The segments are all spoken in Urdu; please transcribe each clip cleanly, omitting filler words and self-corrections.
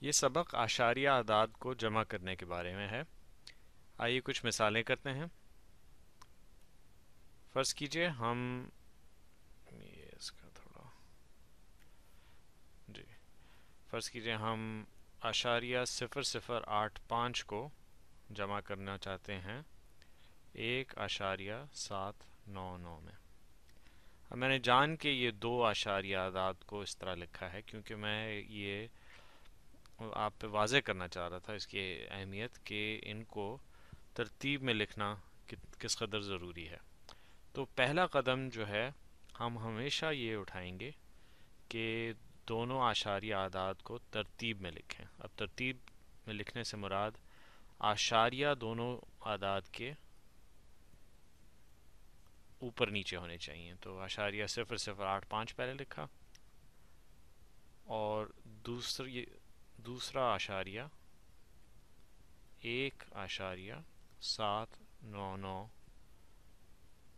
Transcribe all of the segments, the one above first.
یہ سبق اعشاریہ اعداد کو جمع کرنے کے بارے میں ہے۔ آئیے کچھ مثالیں کرتے ہیں۔ فرض کیجئے ہم یہ اس کا تھوڑا جی فرض کیجئے ہم اعشاریہ 0085 کو جمع کرنا چاہتے ہیں 1.799 میں۔ اب میں نے جان کے یہ دو اعشاریہ اعداد کو اس طرح لکھا ہے کیونکہ میں یہ آپ پہ واضح کرنا چاہ رہا تھا اس کی اہمیت کہ ان کو ترتیب میں لکھنا کس قدر ضروری ہے۔ تو پہلا قدم جو ہے ہم ہمیشہ یہ اٹھائیں گے کہ دونوں اعشاریہ اعداد کو ترتیب میں لکھیں۔ اب ترتیب میں لکھنے سے مراد اعشاریہ دونوں اعداد کے اوپر نیچے ہونے چاہیے۔ تو اعشاریہ 0085 پہلے لکھا اور دوسرا اعشاریہ 1.799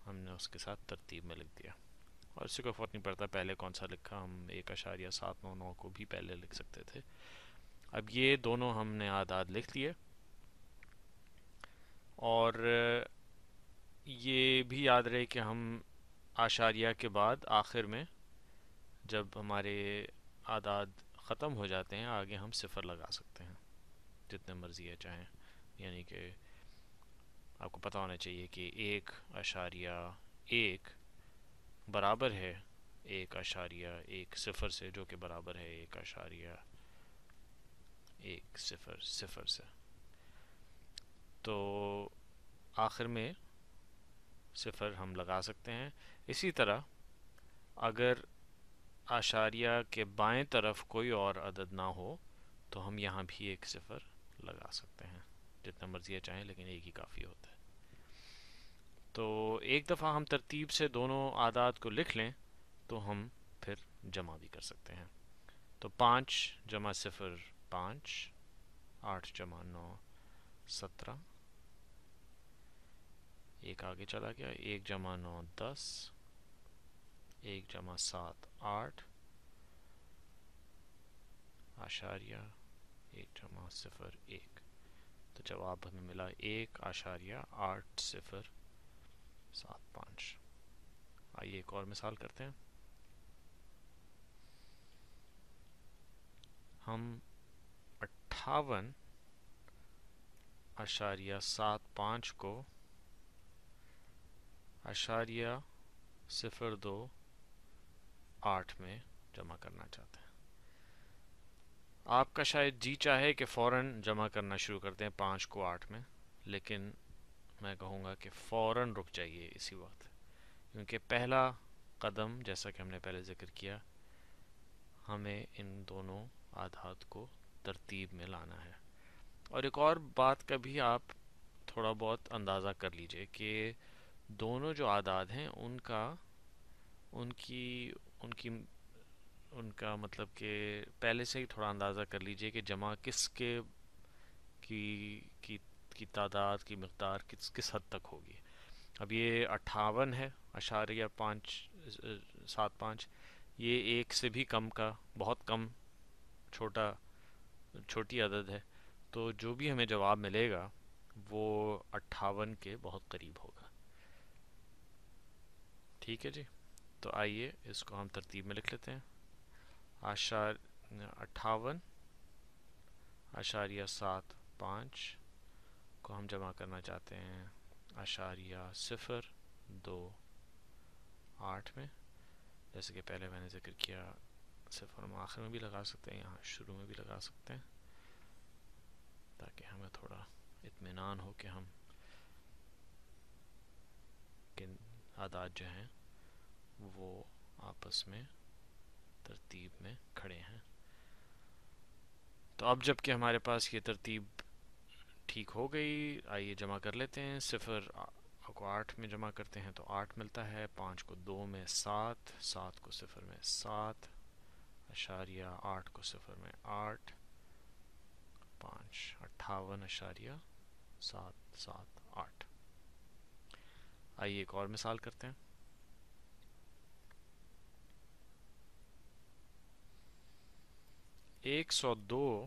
ہم نے اس کے ساتھ ترتیب میں لکھ دیا، اور اس سے کوئی فرق نہیں پڑتا پہلے کون سا لکھا، ہم 1.799 کو بھی پہلے لکھ سکتے تھے۔ اب یہ دونوں ہم نے اعداد لکھ لیے، اور یہ بھی یاد رہے کہ ہم اعشاریہ کے بعد آخر میں جب ہمارے اعداد ختم ہو جاتے ہیں آگے ہم صفر لگا سکتے ہیں جتنے مرضی ہے چاہیں، یعنی کہ آپ کو پتہ ہونا چاہیے کہ 1.1 برابر ہے 1.10 سے، جو کہ برابر ہے 1.100 سے۔ تو آخر میں صفر ہم لگا سکتے ہیں۔ اسی طرح اگر اعشاریہ کے بائیں طرف کوئی اور عدد نہ ہو تو ہم یہاں بھی ایک صفر لگا سکتے ہیں، جتنا مرضی چاہیں لیکن ایک ہی کافی ہوتا ہے۔ تو ایک دفعہ ہم ترتیب سے دونوں اعداد کو لکھ لیں تو ہم پھر جمع بھی کر سکتے ہیں۔ تو 5 جمع 0 5، 8 جمع 9 17، ایک آگے چلا گیا، 1 جمع 9 10، 1 جمع 7 8، اعشاریہ 1 جمع 0 1۔ تو جواب ہمیں ملا 1.8075۔ آئیے ایک اور مثال کرتے ہیں۔ ہم 58.75 کو اعشاریہ 028 میں جمع کرنا چاہتے ہیں۔ آپ کا شاید جی چاہے کہ فوراً جمع کرنا شروع کر دیں 5 کو 8 میں، لیکن میں کہوں گا کہ فوراً رک جائیے اسی وقت، کیونکہ پہلا قدم جیسا کہ ہم نے پہلے ذکر کیا، ہمیں ان دونوں اعداد کو ترتیب میں لانا ہے۔ اور ایک اور بات کا بھی آپ تھوڑا بہت اندازہ کر لیجئے کہ دونوں جو اعداد ہیں ان کا مطلب کہ پہلے سے ہی تھوڑا اندازہ کر لیجئے کہ جمع کس کے کی تعداد کی مقدار کس حد تک ہوگی۔ اب یہ 58 ہے 0.575، یہ ایک سے بھی کم کا بہت کم چھوٹی عدد ہے، تو جو بھی ہمیں جواب ملے گا وہ 58 کے بہت قریب ہوگا۔ ٹھیک ہے جی، تو آئیے اس کو ہم ترتیب میں لکھ لیتے ہیں۔ 58.75 کو ہم جمع کرنا چاہتے ہیں 0.028 میں۔ جیسے کہ پہلے میں نے ذکر کیا، صفر ہم آخر میں بھی لگا سکتے ہیں، یہاں شروع میں بھی لگا سکتے ہیں، تاکہ ہمیں تھوڑا اطمینان ہو کہ ہم کن اعداد جو ہیں وہ آپس میں ترتیب میں کھڑے ہیں۔ تو اب جب کہ ہمارے پاس یہ ترتیب ٹھیک ہو گئی، آئیے جمع کر لیتے ہیں۔ 0 کو 8 میں جمع کرتے ہیں تو 8 ملتا ہے، 5 کو 2 میں 7، 7 کو 0 میں 7، اعشاریہ 8 کو 0 میں 8، 5 58.778۔ آئیے ایک اور مثال کرتے ہیں۔ 102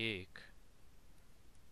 1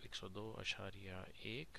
102.1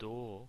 2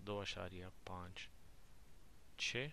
2.56,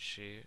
6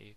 1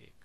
1,